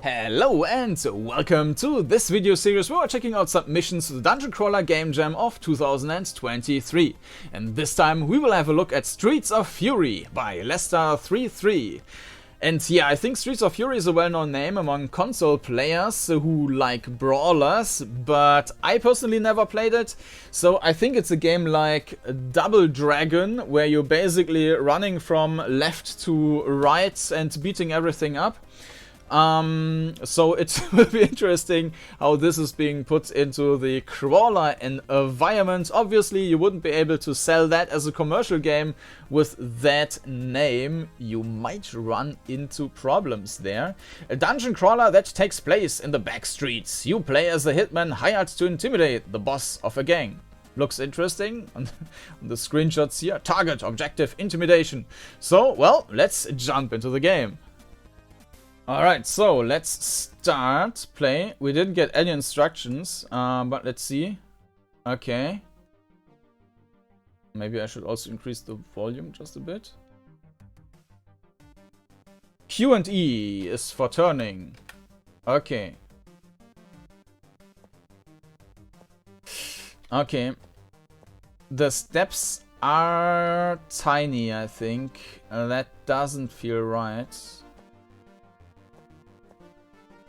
Hello and welcome to this video series where we're checking out submissions to the Dungeoncrawler Gamejam of 2023. And this time we will have a look at Streets of Fury by Lester33. And yeah, I think Streets of Fury is a well-known name among console players who like brawlers, but I personally never played it. So I think it's a game like Double Dragon, where you're basically running from left to right and beating everything up. So it will be interesting how this is being put into the crawler environment. Obviously, you wouldn't be able to sell that as a commercial game with that name. You might run into problems there. A dungeon crawler that takes place in the back streets. You play as a hitman hired to intimidate the boss of a gang. Looks interesting on the screenshots here. Target, objective, intimidation. So, well, let's jump into the game. Alright, so let's start play. We didn't get any instructions, but let's see. Okay. Maybe I should also increase the volume just a bit. Q and E is for turning. Okay. Okay. The steps are tiny, I think. That doesn't feel right.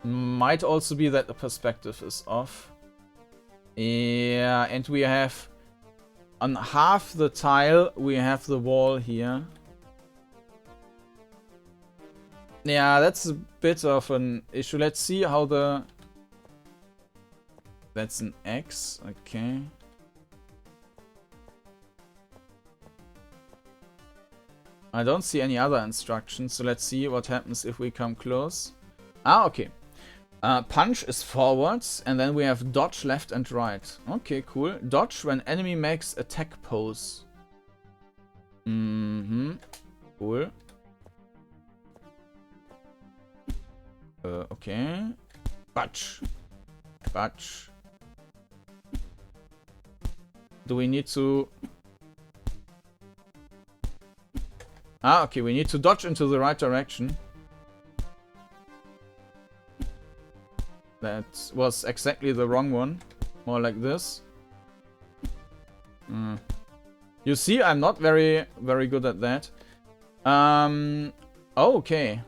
Might also be that the perspective is off. Yeah, and we have on half the tile, we have the wall here. Yeah, that's a bit of an issue. Let's see how the... That's an X, okay. I don't see any other instructions, so let's see what happens if we come close. Ah, okay. Punch is forwards, and then we have dodge left and right. Okay, cool. Dodge when enemy makes attack pose. Cool. Okay. Budge. Budge. Do we need to... Ah, okay, we need to dodge into the right direction. That was exactly the wrong one. More like this. You see, I'm not very good at that. Oh, okay.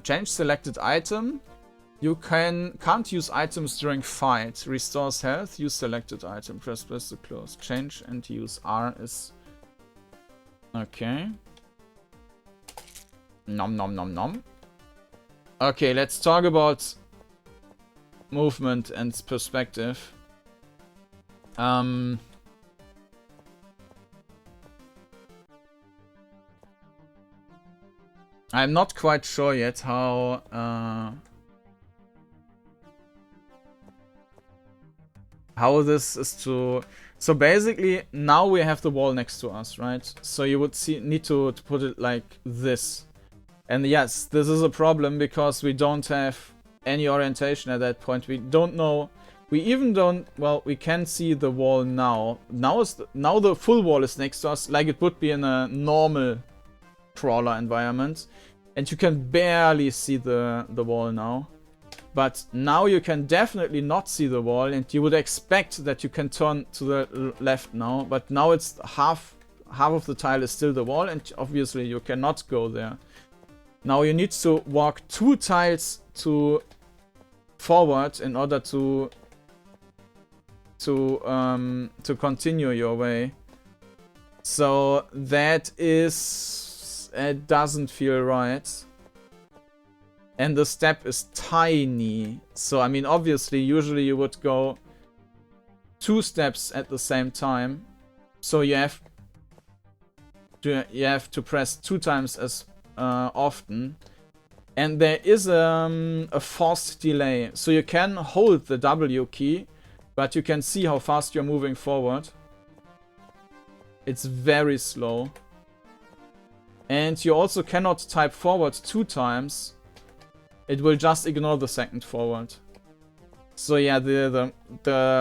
Change selected item. You can't use items during fight. Restores health. Use selected item. Press to close. Change and use R is... Okay. Nom nom nom nom. Okay, let's talk about movement and perspective. I'm not quite sure yet how this is to... So basically now we have the wall next to us, right? So you would need to put it like this. And yes, this is a problem because we don't have any orientation at that point. We don't know. We even don't... Well, we can see the wall now. Now the full wall is next to us, like it would be in a normal crawler environment. And you can barely see the wall now. But now you can definitely not see the wall, and you would expect that you can turn to the left now. But now it's half of the tile is still the wall, and obviously you cannot go there. Now you need to walk 2 tiles to forward in order to continue your way. So that is... It doesn't feel right. And the step is tiny. So I mean, obviously, usually you would go 2 steps at the same time. So you have to press 2 times as often. And there is a forced delay. So you can hold the W key, but you can see how fast you're moving forward. It's very slow. And you also cannot type forward 2 times. It will just ignore the second forward. So yeah, the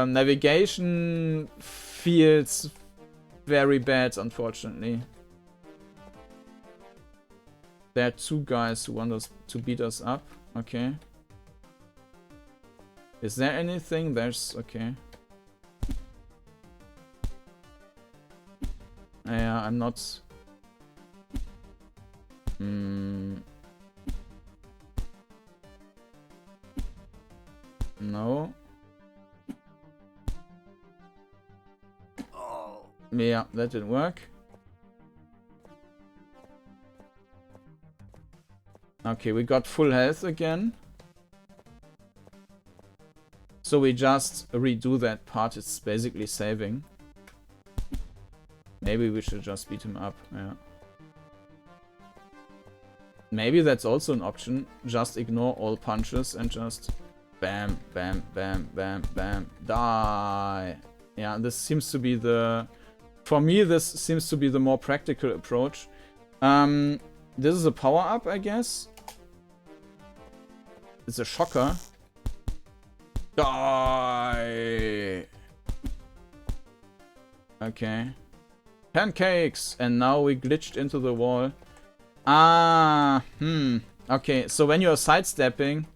navigation feels very bad, unfortunately. There are 2 guys who want us to beat us up. Okay. Is there anything? There's... okay. Yeah, I'm not... No. Yeah, that didn't work. Okay, we got full health again. So we just redo that part. It's basically saving. Maybe we should just beat him up. Yeah. Maybe that's also an option. Just ignore all punches and just bam, bam, bam, bam, bam, die. Yeah, this seems to be the... For me, this seems to be the more practical approach. This is a power-up, I guess. It's a shocker. Die! Okay. Pancakes! And now we glitched into the wall. Okay, so when you're sidestepping,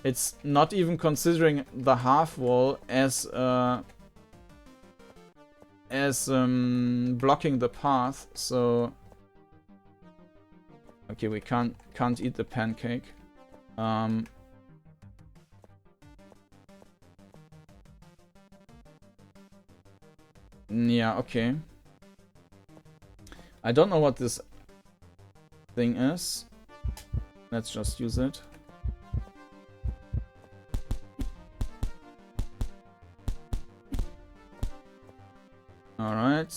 it's not even considering the half wall as blocking the path. So okay, we can't eat the pancake. Yeah, okay. I don't know what this thing is. Let's just use it. Alright.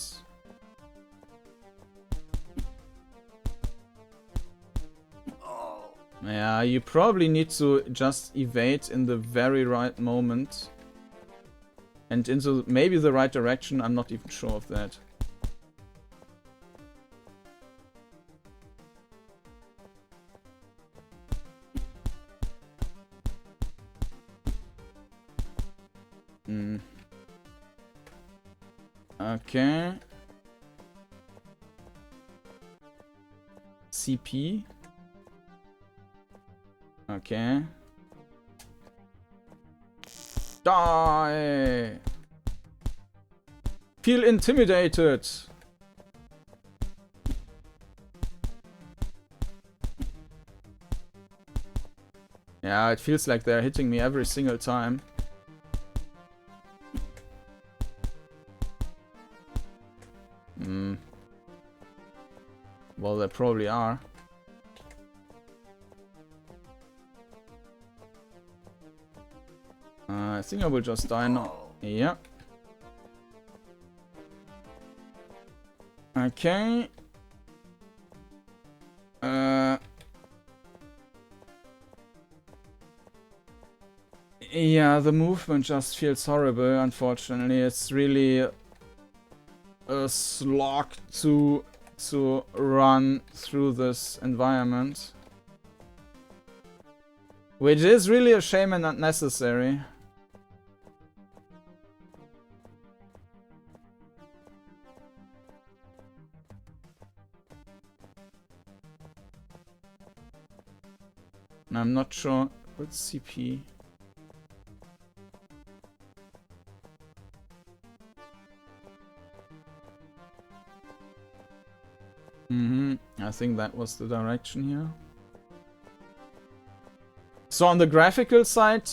Yeah, you probably need to just evade in the very right moment. And into maybe the right direction, I'm not even sure of that. Okay. CP. Okay. Die! Feel intimidated! Yeah, it feels like they're hitting me every single time. Well, they probably are. I think I will just die now. Yeah. Okay. Yeah, the movement just feels horrible, unfortunately. It's really a slog to run through this environment. Which is really a shame and not necessary. I'm not sure. What's CP? I think that was the direction here. So on the graphical side,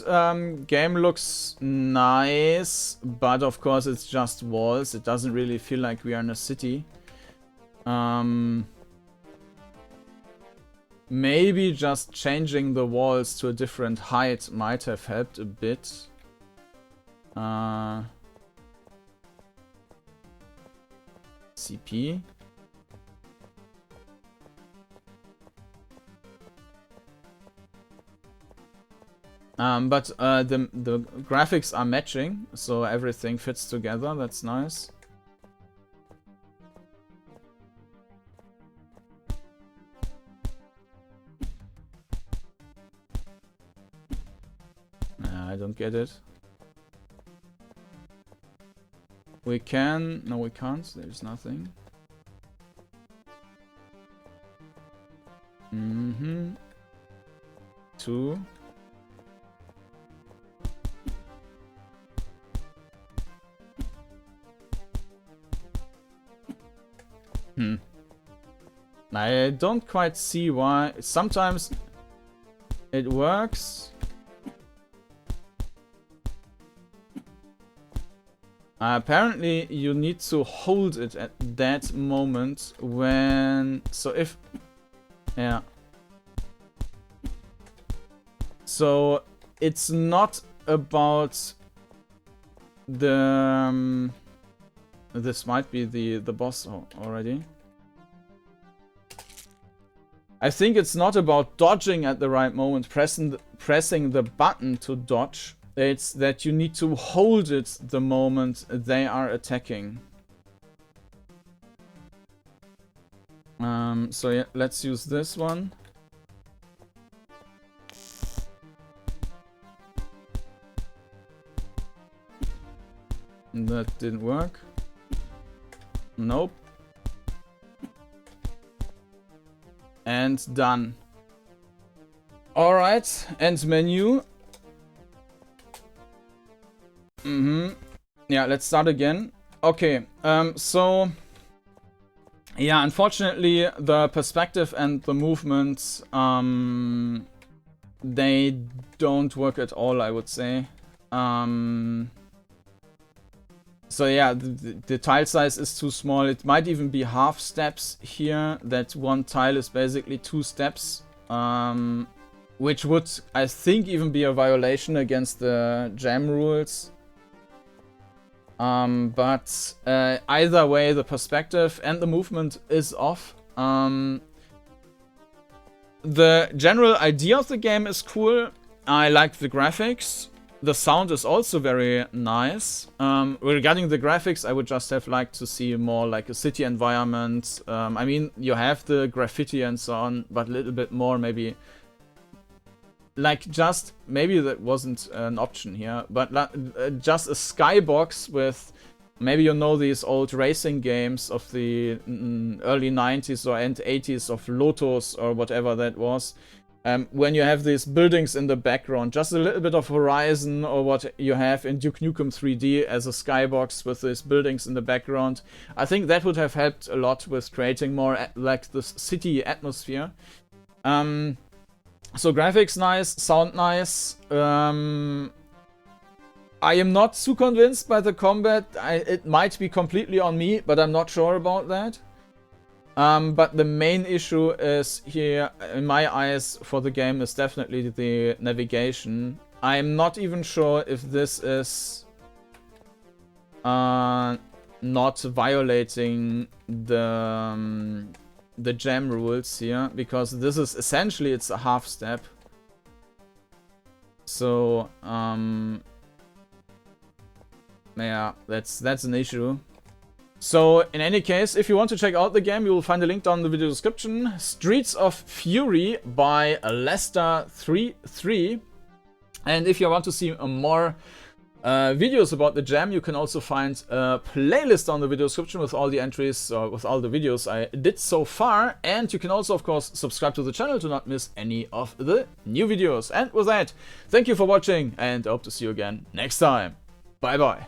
game looks nice, but of course it's just walls. It doesn't really feel like we are in a city. Maybe just changing the walls to a different height might have helped a bit. CP. But the graphics are matching, so everything fits together. That's nice. I don't get it. We can... No, we can't. There's nothing. Two. I don't quite see why. Sometimes it works. Apparently you need to hold it at that moment when... So if... Yeah. So it's not about the... this might be the boss already. I think it's not about dodging at the right moment, pressing the button to dodge. It's that you need to hold it the moment they are attacking. So yeah, let's use this one. That didn't work. Nope. And done. Alright, and menu. Yeah, let's start again. Okay, so... Yeah, unfortunately, the perspective and the movement, they don't work at all, I would say. So yeah, the tile size is too small. It might even be half steps here. That one tile is basically 2 steps. Which would, I think, even be a violation against the jam rules. But either way, the perspective and the movement is off. The general idea of the game is cool. I like the graphics. The sound is also very nice. Regarding the graphics, I would just have liked to see more like a city environment. I mean, you have the graffiti and so on, but a little bit more maybe. Like just, maybe that wasn't an option here, but just a skybox with, maybe you know these old racing games of the early 90s or end 80s of Lotus or whatever that was. When you have these buildings in the background, just a little bit of Horizon or what you have in Duke Nukem 3D as a skybox with these buildings in the background. I think that would have helped a lot with creating more like this city atmosphere. So graphics nice, sound nice. I am not too convinced by the combat. It might be completely on me, but I'm not sure about that. But the main issue is here, in my eyes, for the game is definitely the navigation. I'm not even sure if this is not violating the jam rules here, because this is essentially, it's a half step. So yeah, that's an issue. So in any case, if you want to check out the game, you will find a link down in the video description. Streets of Fury by Lester33. And if you want to see more videos about the jam, you can also find a playlist on the video description with all the entries, or with all the videos I did so far. And you can also, of course, subscribe to the channel to not miss any of the new videos. And with that, thank you for watching, and I hope to see you again next time. Bye bye.